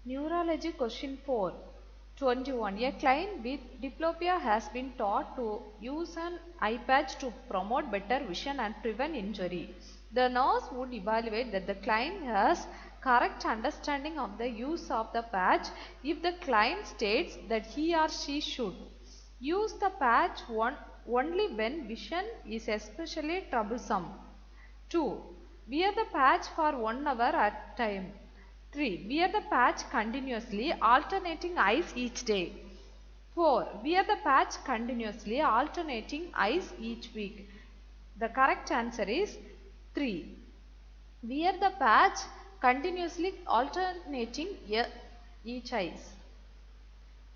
Neurology Question 4. 21. A client with diplopia has been taught to use an eye patch to promote better vision and prevent injury. The nurse would evaluate that the client has correct understanding of the use of the patch if the client states that he or she should use the patch only when vision is especially troublesome. 2. Wear the patch for 1 hour at a time. 3. Wear the patch continuously, alternating eyes each day. 4. Wear the patch continuously, alternating eyes each week. The correct answer is 3. Wear the patch continuously, alternating each eyes.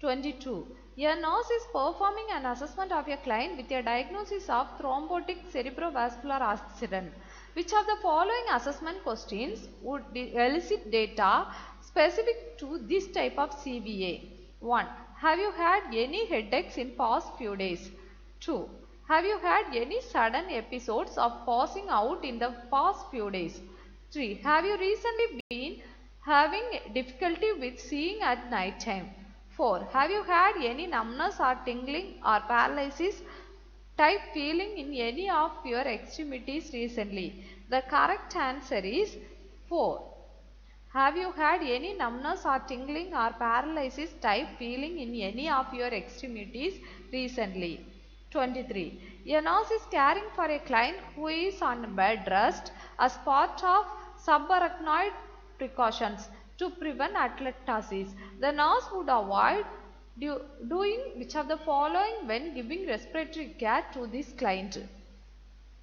22. A nurse is performing an assessment of a client with a diagnosis of thrombotic cerebrovascular accident. Which of the following assessment questions would elicit data specific to this type of CVA? 1. Have you had any headaches in past few days? 2. Have you had any sudden episodes of passing out in the past few days? 3. Have you recently been having difficulty with seeing at night time? 4. Have you had any numbness or tingling or paralysis type feeling in any of your extremities recently? The correct answer is 4. Have you had any numbness or tingling or paralysis type feeling in any of your extremities recently? 23. A nurse is caring for a client who is on bed rest as part of subarachnoid precautions to prevent atelectasis. The nurse would avoid doing which of the following when giving respiratory care to this client?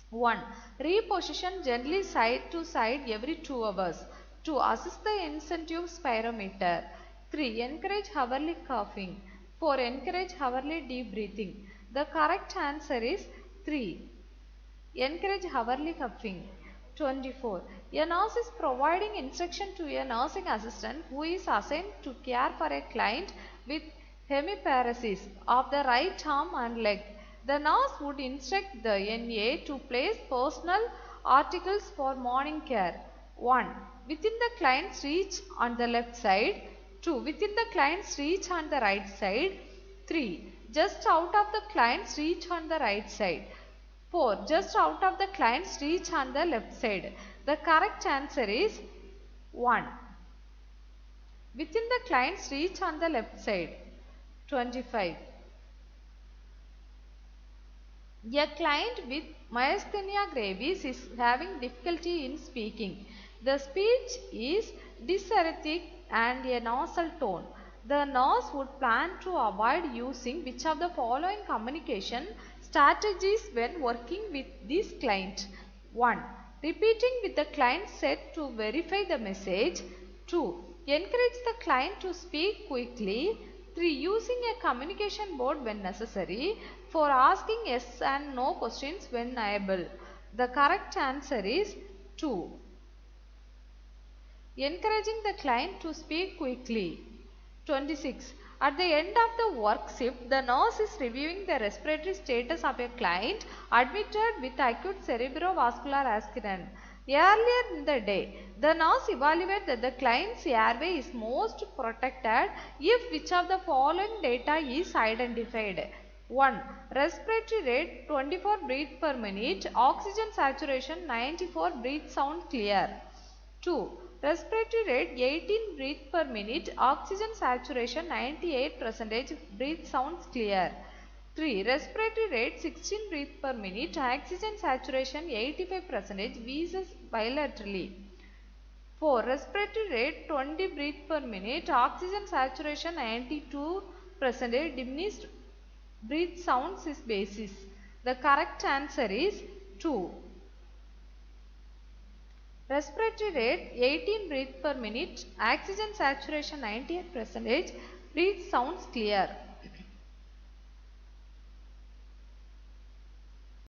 1. Reposition gently side to side every 2 hours. 2. Assist the incentive spirometer. 3. Encourage hourly coughing. 4. Encourage hourly deep breathing. The correct answer is 3. Encourage hourly coughing. 24. A nurse is providing instruction to a nursing assistant who is assigned to care for a client with hemiparesis of the right arm and leg. The nurse would instruct the NA to place personal articles for morning care. 1. Within the client's reach on the left side. 2. Within the client's reach on the right side. 3. Just out of the client's reach on the right side. 4. Just out of the client's reach on the left side. The correct answer is 1. Within the client's reach on the left side. 25. A client with myasthenia gravis is having difficulty in speaking. The speech is dysertic and a nasal tone. The nurse would plan to avoid using which of the following communication strategies when working with this client? 1. Repeating with the client set to verify the message. 2. Encourage the client to speak quickly. 3. Using a communication board when necessary. 4. Asking yes and no questions when able. The correct answer is 2. Encouraging the client to speak quickly. 26. At the end of the work shift, the nurse is reviewing the respiratory status of a client admitted with acute cerebrovascular accident. Earlier in the day, the nurse evaluated that the client's airway is most protected if which of the following data is identified? 1. Respiratory rate 24 breaths per minute, oxygen saturation 94, breath sound clear. 2. Respiratory rate 18 breaths per minute, oxygen saturation 98%, breath sounds clear. 3. Respiratory rate 16 breaths per minute, oxygen saturation 85%, wheezes bilaterally. 4. Respiratory rate 20 breaths per minute, oxygen saturation 92%, diminished breath sounds is basis. The correct answer is 2. Respiratory rate 18 breaths per minute, oxygen saturation 98%, breath sounds clear.